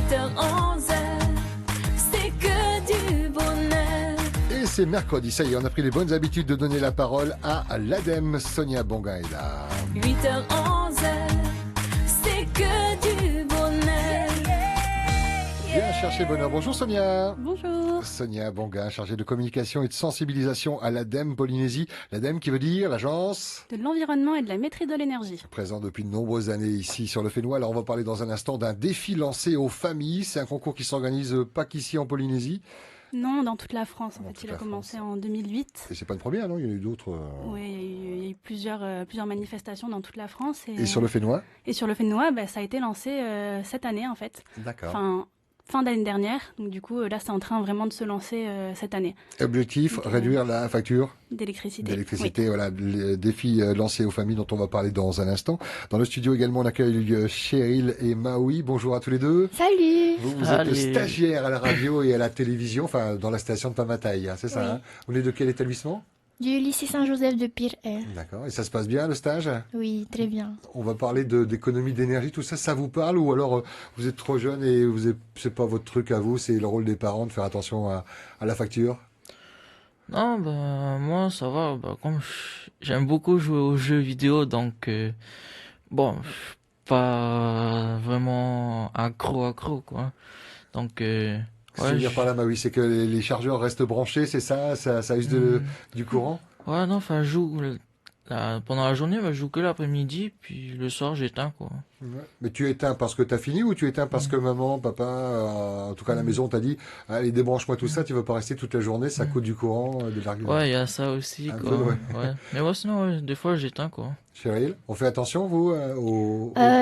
8h-11h, c'est que du bonheur. Et c'est mercredi, ça y est, on a pris les bonnes habitudes de donner la parole à l'ADEME. Sonia Bonguin est là. 8h-11h, c'est que du bonheur. Viens chercher bonheur. Bonjour Sonia. Bonjour. Sonia Bonguin, chargée de communication et de sensibilisation à l'ADEME Polynésie. L'ADEME qui veut dire l'agence De l'environnement et de la maîtrise de l'énergie. présent depuis de nombreuses années ici sur le Fénois. Alors on va parler dans un instant d'un défi lancé aux familles. C'est un concours qui s'organise pas qu'ici en Polynésie. Non, dans toute la France. En Dans fait, toute il a la commencé en 2008. Et c'est pas une première, non? Il y en a eu d'autres. Oui, il y a eu plusieurs manifestations dans toute la France. Et sur le Fénois? Et sur le Fénois, ça a été lancé cette année, en fait. D'accord. Fin d'année dernière. Donc du coup, là, c'est en train vraiment de se lancer cette année. Objectif, Donc, réduire la facture D'électricité. d'électricité. Voilà, le défi lancé aux familles dont on va parler dans un instant. Dans le studio également, on accueille Cheryl et Maui. Bonjour à tous les deux. Salut. Vous Salut. êtes stagiaires à la radio et à la télévision, enfin dans la station de Pamataï, hein, c'est ça Oui. hein? Vous venez de quel établissement? Du lycée Saint-Joseph de Pire-Air. D'accord. Et ça se passe bien le stage? Oui, très bien. On va parler d'économie d'énergie, tout ça, ça vous parle ou alors vous êtes trop jeune et c'est pas votre truc à vous, c'est le rôle des parents de faire attention à la facture? Non, moi, ça va. Comme j'aime beaucoup jouer aux jeux vidéo, donc, je suis pas vraiment accro, quoi. Donc, Qu'est-ce que tu veux dire par là, Maui? C'est que les chargeurs restent branchés, c'est ça? Ça use du courant? ouais, non, enfin, je joue, pendant la journée, je joue que l'après-midi, puis le soir, j'éteins, quoi. Ouais. Mais tu éteins parce que t'as fini ou tu éteins parce que maman, papa, en tout cas à la maison, t'a dit allez, débranche-moi tout ça, tu vas pas rester toute la journée, ça coûte du courant, de l'argent. Ouais, il y a ça aussi, Un quoi. peu, ouais. Ouais. Mais moi, sinon, des fois, j'éteins, quoi. Cheryl, on fait attention, vous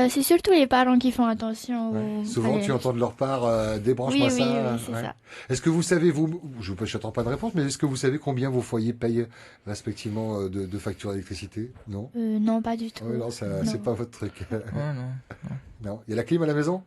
C'est surtout les parents qui font attention. Ouais. Souvent, tu entends de leur part débranche-moi Oui, ça. c'est ça. Est-ce que vous savez, je n'attends pas de réponse, mais est-ce que vous savez combien vos foyers payent respectivement de factures d'électricité? Non? Non, pas du tout. Ouais, non, ça, Non. c'est pas votre truc. Ouais, non. Non. Il y a la clim à la maison?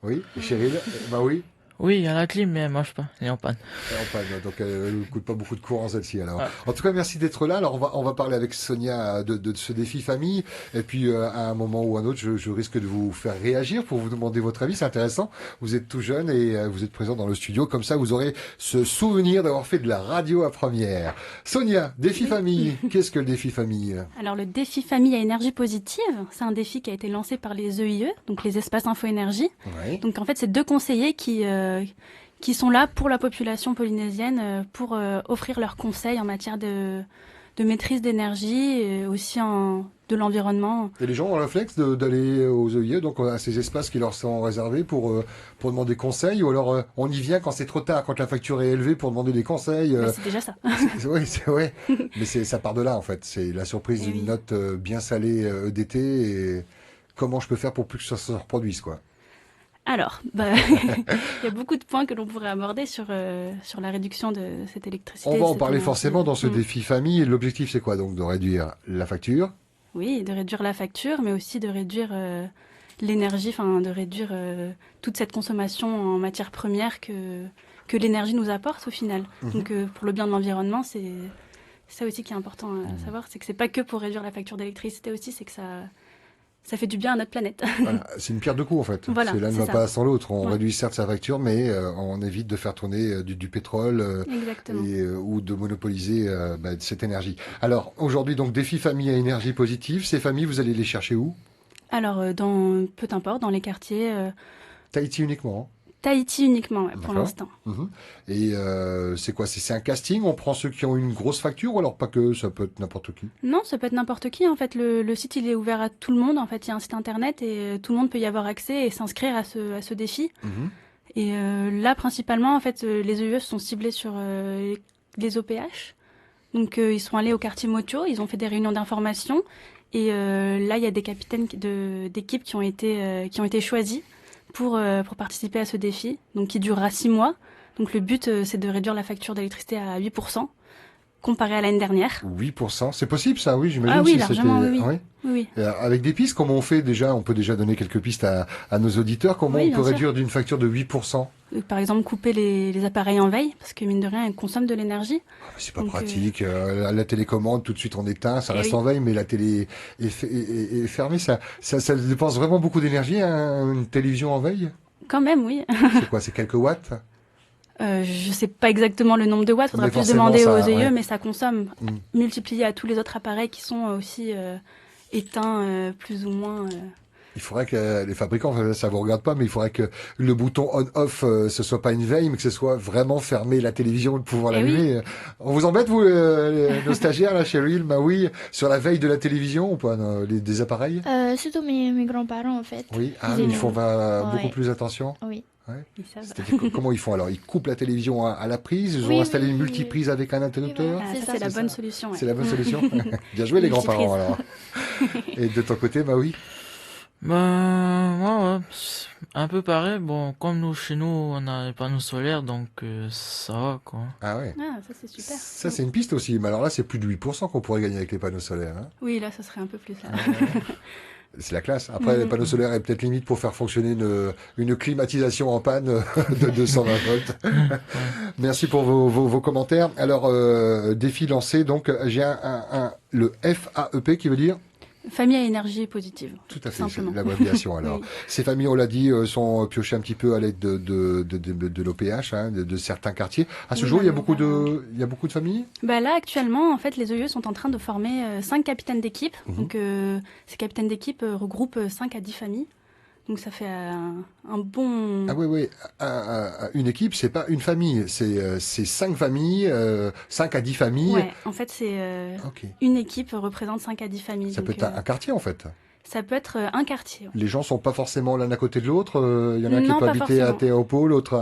Oui. Et Cheryl, bah oui. Oui, il y a la clim, mais elle marche pas. Elle est en panne. En panne, donc elle ne coûte pas beaucoup de courant celle-ci alors. Ouais. En tout cas, merci d'être là. Alors on va parler avec Sonia de ce défi famille. Et puis à un moment ou un autre, je risque de vous faire réagir pour vous demander votre avis. C'est intéressant. Vous êtes tout jeune et vous êtes présent dans le studio. Comme ça, vous aurez ce souvenir d'avoir fait de la radio à première. Sonia, défi famille. Qu'est-ce que le défi famille? Alors le défi famille à énergie positive, c'est un défi qui a été lancé par les EIE, donc les espaces info-énergie. Ouais. Donc en fait, c'est deux conseillers qui sont là pour la population polynésienne, pour offrir leurs conseils en matière de maîtrise d'énergie, et aussi de l'environnement. Et les gens ont le réflexe d'aller aux EIE, donc à ces espaces qui leur sont réservés pour demander conseil, ou alors on y vient quand c'est trop tard, quand la facture est élevée pour demander des conseils. Mais c'est déjà ça. Oui, c'est vrai. Mais ça part de là en fait. C'est la surprise Et d'une oui. note bien salée EDT et comment je peux faire pour plus que ça se reproduise quoi. Alors, il y a beaucoup de points que l'on pourrait aborder sur la réduction de cette électricité. On va en cette parler énergie. forcément dans ce Mm. défi famille. L'objectif c'est quoi donc? De réduire la facture. Oui, de réduire la facture, mais aussi de réduire l'énergie, enfin de réduire toute cette consommation en matières premières que l'énergie nous apporte au final. Mhm. Donc pour le bien de l'environnement, c'est ça aussi qui est important à savoir, c'est que c'est pas que pour réduire la facture d'électricité aussi, c'est que ça fait du bien à notre planète. Voilà. C'est une pierre deux coups en fait. Voilà, L'un ne c'est va ça. pas sans l'autre. On Ouais. réduit certes sa facture, mais on évite de faire tourner du pétrole. Exactement. Ou de monopoliser cette énergie. Alors aujourd'hui donc défi famille à énergie positive, ces familles vous allez les chercher où? Alors peu importe, dans les quartiers, Tahiti uniquement. Tahiti uniquement ouais, pour D'accord. l'instant. Mhm. Et c'est quoi? C'est un casting? On prend ceux qui ont une grosse facture ou alors pas que? Ça peut être n'importe qui. Non, ça peut être n'importe qui. En fait, le site il est ouvert à tout le monde. En fait, il y a un site internet et tout le monde peut y avoir accès et s'inscrire à ce défi. Mhm. Et là, principalement, en fait, les EIE sont ciblés sur les OPH. Donc, ils sont allés au quartier Motio, ils ont fait des réunions d'information. Et là, il y a des capitaines d'équipes qui ont été choisis pour participer à ce défi, donc qui durera 6 mois. Donc, le but, c'est de réduire la facture d'électricité à 8%, comparé à l'année dernière. 8%, c'est possible ça? Oui, j'imagine. Ah oui, si largement, c'était- oui. Oui. Avec des pistes, comment on fait déjà? On peut déjà donner quelques pistes à nos auditeurs. Comment Oui, on bien peut sûr. réduire d'une facture de 8%? Par exemple, couper les appareils en veille, parce que mine de rien, ils consomment de l'énergie. C'est pas Donc, pratique. La télécommande, tout de suite on éteint, ça Eh reste oui. en veille, mais la télé est fermée. Ça dépense vraiment beaucoup d'énergie, hein, une télévision en veille? Quand même, oui. C'est quoi, c'est quelques watts? Je sais pas exactement le nombre de watts, faudra Mais plus forcément, demander aux ça, EIE, ouais. mais ça consomme Mm. multiplié à tous les autres appareils qui sont aussi éteints plus ou moins. Il faudrait que les fabricants, ça vous regarde pas, mais il faudrait que le bouton on/off, ce soit pas une veille, mais que ce soit vraiment fermer la télévision et pouvoir Eh l'allumer. On vous embête, vous, nos stagiaires, là, Cheryl, Maui, sur la veille de la télévision ou pas, non, des appareils? Surtout mes grands-parents, en fait. Oui, ah, Ils ils font aiment. beaucoup Ouais. plus attention. Oui. Ils savent. C'est-à-dire comment ils font alors? Ils coupent la télévision à la prise, ils ont Oui, installé oui, une oui, multiprise avec un interrupteur. Ah, C'est ça, ça, c'est la c'est bonne ça. solution. Ouais. C'est la bonne solution. Bien joué les Multiprise. grands-parents alors. Et de ton côté, Maui? Ben, moi, ouais, c'est un peu pareil. Bon, comme nous, chez nous, on a les panneaux solaires, donc ça va, quoi. Ah ouais. Ah, ça c'est super. Ça, c'est une piste aussi. Mais alors là, c'est plus de 8% qu'on pourrait gagner avec les panneaux solaires. Hein. Oui, là, ça serait un peu plus là. C'est la classe. Après, les panneaux solaires est peut-être limite pour faire fonctionner une climatisation en panne de 220 volts. Merci pour vos commentaires. Alors, défi lancé. Donc, j'ai le FAEP qui veut dire Famille à énergie positive. tout à fait, Simplement. c'est l'abréviation. Alors, Oui. ces familles, on l'a dit, sont piochées un petit peu à l'aide de l'OPH, hein, de certains quartiers. À ce Oui, jour, il y a maintenant, beaucoup de familles. Bah là, actuellement, en fait, les EIE sont en train de former 5 capitaines d'équipe. Mhm. Donc, ces capitaines d'équipe regroupent 5 à 10 familles. Donc, ça fait un bon... Ah oui, oui. Une équipe, c'est pas une famille, c'est 5 familles, 5 à 10 familles. Ouais, en fait, c'est Ok. une équipe représente 5 à 10 familles. Ça peut Donc, être un quartier en fait. ça peut être un quartier. Ouais. Les gens sont pas forcément l'un à côté de l'autre. Il y en a un qui Non, peut pas habiter à forcément. Théopo, l'autre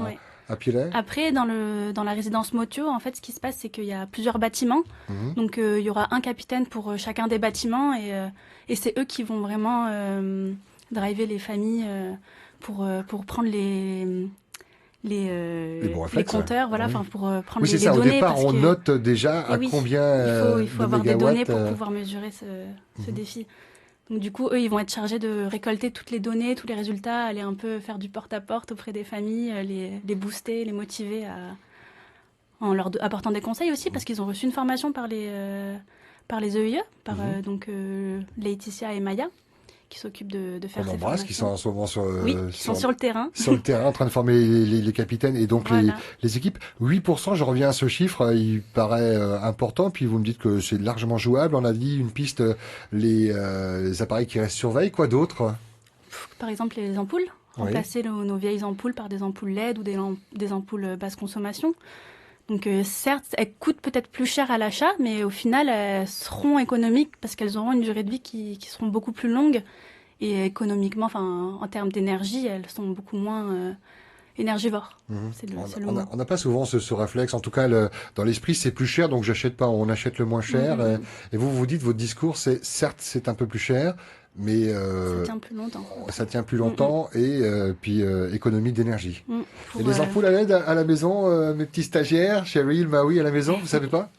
Ouais. à Pilet. Après, dans la résidence Motio, en fait, ce qui se passe, c'est qu'il y a plusieurs bâtiments. Mhm. Donc, il y aura un capitaine pour chacun des bâtiments et c'est eux qui vont vraiment driver les familles pour prendre les bons réflexes, compteurs, voilà, oui. enfin pour prendre Oui, c'est les ça. Au données. départ, parce on que note déjà Eh à oui, combien il faut de avoir des mégawatts. données pour pouvoir mesurer ce défi. Donc du coup, eux, ils vont être chargés de récolter toutes les données, tous les résultats, aller un peu faire du porte-à-porte auprès des familles, les booster, les motiver en leur apportant des conseils aussi, parce qu'ils ont reçu une formation par les EIE, par donc Laetitia et Maya, qui s'occupent de faire On ces embrasse, formations. qui sont en ce moment Oui, qui sont sur le terrain. sur le terrain en train de former les capitaines et donc Voilà. les équipes. 8%, je reviens à ce chiffre, il paraît important, puis vous me dites que c'est largement jouable. On a dit une piste, les appareils qui restent sur veille, quoi d'autre? Par exemple, les ampoules. Oui. Remplacer nos vieilles ampoules par des ampoules LED ou des ampoules basse consommation. Donc certes, elles coûtent peut-être plus cher à l'achat, mais au final, elles seront économiques parce qu'elles auront une durée de vie qui seront beaucoup plus longue. Et économiquement, enfin, en termes d'énergie, elles sont beaucoup moins énergivores. Mhm. C'est le On mot. n'a pas souvent ce réflexe. En tout cas, dans l'esprit, c'est plus cher, donc j'achète pas. On achète le moins cher. Mhm. Et vous dites, votre discours, c'est certes, c'est un peu plus cher, mais Ça tient plus longtemps. ça tient plus longtemps et puis économie d'énergie. Mm. Et les ampoules à LED à la maison, mes petits stagiaires, Cheryl, Maui à la maison, vous savez pas?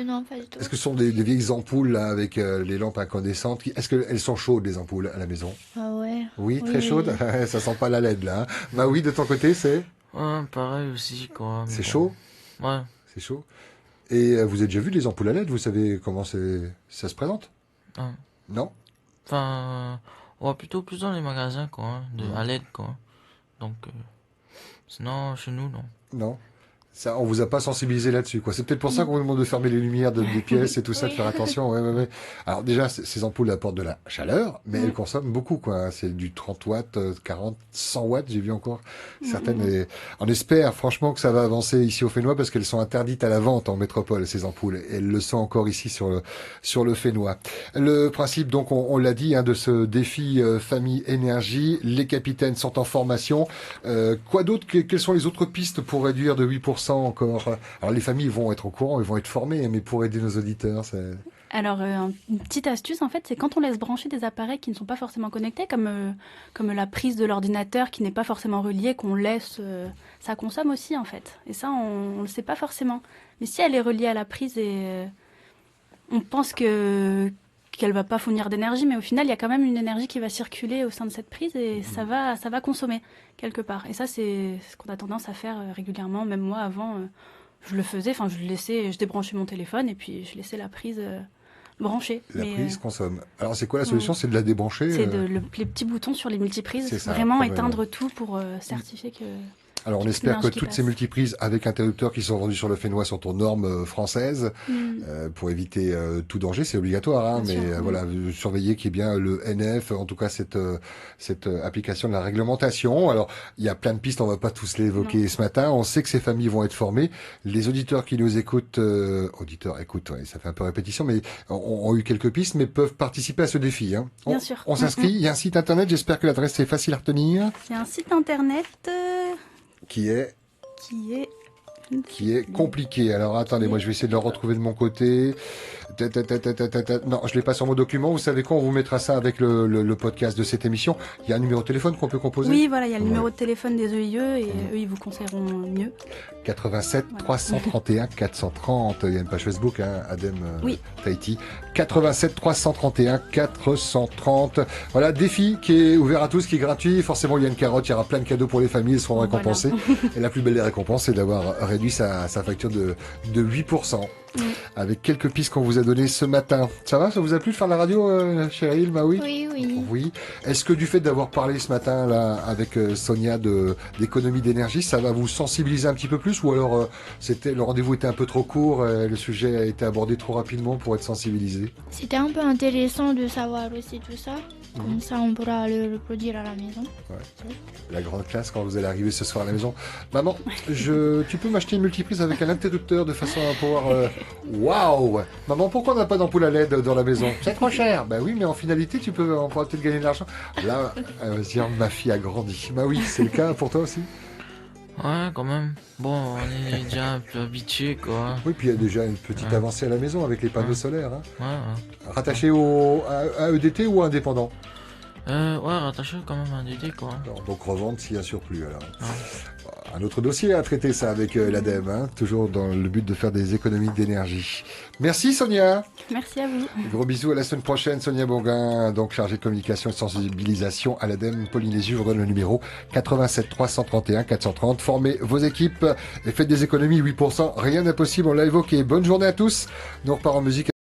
Non, pas du tout. Est-ce que ce sont des vieilles ampoules là avec les lampes incandescentes? Est-ce qu'elles sont chaudes les ampoules à la maison? Ah ouais. Oui, Oui, très oui. chaudes. Ça sent pas la LED là. Hein. Maui, de ton côté, c'est Ouais, pareil aussi, quoi. mais c'est bon. chaud, Ouais. c'est chaud. Et vous avez déjà vu les ampoules à LED? Vous savez comment ça se présente? Ouais. Non? Enfin, on va plutôt plus dans les magasins, quoi, hein, Mhm. à l'aide, quoi. Donc, sinon, chez nous, non. Non. Ça, on vous a pas sensibilisé là-dessus, quoi. C'est peut-être pour ça qu'on vous demande de fermer les lumières des pièces et tout ça, de Oui. faire attention. Ouais, ouais, ouais. Alors déjà, ces ampoules apportent de la chaleur, mais elles consomment beaucoup, quoi. C'est du 30 watts, 40, 100 watts, j'ai vu encore certaines. Et on espère franchement que ça va avancer ici au Fénois parce qu'elles sont interdites à la vente en métropole, ces ampoules. Et elles le sont encore ici sur le Fénois. Le principe, donc, on l'a dit, hein, de ce défi famille énergie. Les capitaines sont en formation. Quoi d'autre? Quelles sont les autres pistes pour réduire de 8% encore? Alors les familles vont être au courant, ils vont être formés, mais pour aider nos auditeurs, Alors, une petite astuce, en fait, c'est quand on laisse brancher des appareils qui ne sont pas forcément connectés, comme la prise de l'ordinateur qui n'est pas forcément reliée, qu'on laisse, ça consomme aussi, en fait. Et ça, on ne le sait pas forcément. Mais si elle est reliée à la prise et on pense qu'elle va pas fournir d'énergie, mais au final, il y a quand même une énergie qui va circuler au sein de cette prise et ça va consommer quelque part. Et ça, c'est ce qu'on a tendance à faire régulièrement. Même moi, avant, je le faisais, enfin, je débranchais mon téléphone et puis je laissais la prise branchée. La mais, prise consomme. Alors c'est quoi la solution? C'est de la débrancher? c'est les petits boutons sur les multiprises. C'est ça, Vraiment probablement. éteindre tout pour certifier que... Alors on espère que l'énergie qui toutes ces passe. multiprises avec interrupteurs qui sont vendus sur le Fénois sont aux normes françaises pour éviter tout danger. C'est obligatoire, hein, Bien mais sûr, voilà, surveiller qu'il y ait bien le NF, en tout cas cette application de la réglementation. Alors il y a plein de pistes, on va pas tous les évoquer ce matin. On sait que ces familles vont être formées. Les auditeurs qui nous écoutent, écoute, ouais, ça fait un peu répétition, mais ont eu quelques pistes, mais peuvent participer à ce défi. Hein. Bien sûr. On s'inscrit. Il y a un site internet. J'espère que l'adresse est facile à retenir. Il y a un site internet Qui est qui est... compliqué. Alors attendez, moi je vais essayer de le retrouver de mon côté. Non, je l'ai pas sur mon document. Vous savez quoi, on vous mettra ça avec le podcast de cette émission. Il y a un numéro de téléphone qu'on peut composer. Oui, voilà, il y a le numéro de téléphone des EIE et eux, ils vous conseilleront mieux. 87 331 430. Il y a une page Facebook, hein, Adem Oui. Tahiti. 87 331 430. Voilà, défi qui est ouvert à tous, qui est gratuit. Forcément, il y a une carotte, il y aura plein de cadeaux pour les familles, ils seront récompensés. Et la plus belle des récompenses, c'est d'avoir réduit sa facture de 8%. Avec quelques pistes qu'on vous a données ce matin. Ça va? Ça vous a plu de faire la radio, chérie Maoui? Oui. Oui. Est-ce que du fait d'avoir parlé ce matin là avec Sonia d'économie d'énergie, ça va vous sensibiliser un petit peu plus, ou alors le rendez-vous était un peu trop court, le sujet a été abordé trop rapidement pour être sensibilisé? C'était un peu intéressant de savoir aussi tout ça. Comme ça, on pourra le reproduire à la maison. La grande classe quand vous allez arriver ce soir à la maison. Maman, tu peux m'acheter une multiprise avec un interrupteur de façon à pouvoir... Waouh! Maman, pourquoi on n'a pas d'ampoule à LED dans la maison? C'est trop cher. Bah oui, mais en finalité, on pourra peut-être gagner de l'argent. Là, elle va se dire, ma fille a grandi. Bah oui, c'est le cas pour toi aussi? Ouais, quand même. Bon, on est déjà un peu habitué, quoi. Oui, puis il y a déjà une petite avancée à la maison avec les panneaux solaires. Hein. Ouais. Rattaché à EDT ou à indépendant? Ouais, rattaché quand même à DD, quoi. Alors, donc revendre s'il y a surplus, alors. Un autre dossier à traiter, ça, avec l'ADEME, hein, toujours dans le but de faire des économies d'énergie. Merci, Sonia. Merci à vous. Gros bisous, à la semaine prochaine. Sonia Bourguin, donc chargée de communication et de sensibilisation à l'ADEME Polynésie. Je vous donne le numéro 87 331 430. Formez vos équipes et faites des économies 8%. Rien n'est possible, on l'a évoqué. Bonne journée à tous. Nous on repart en musique.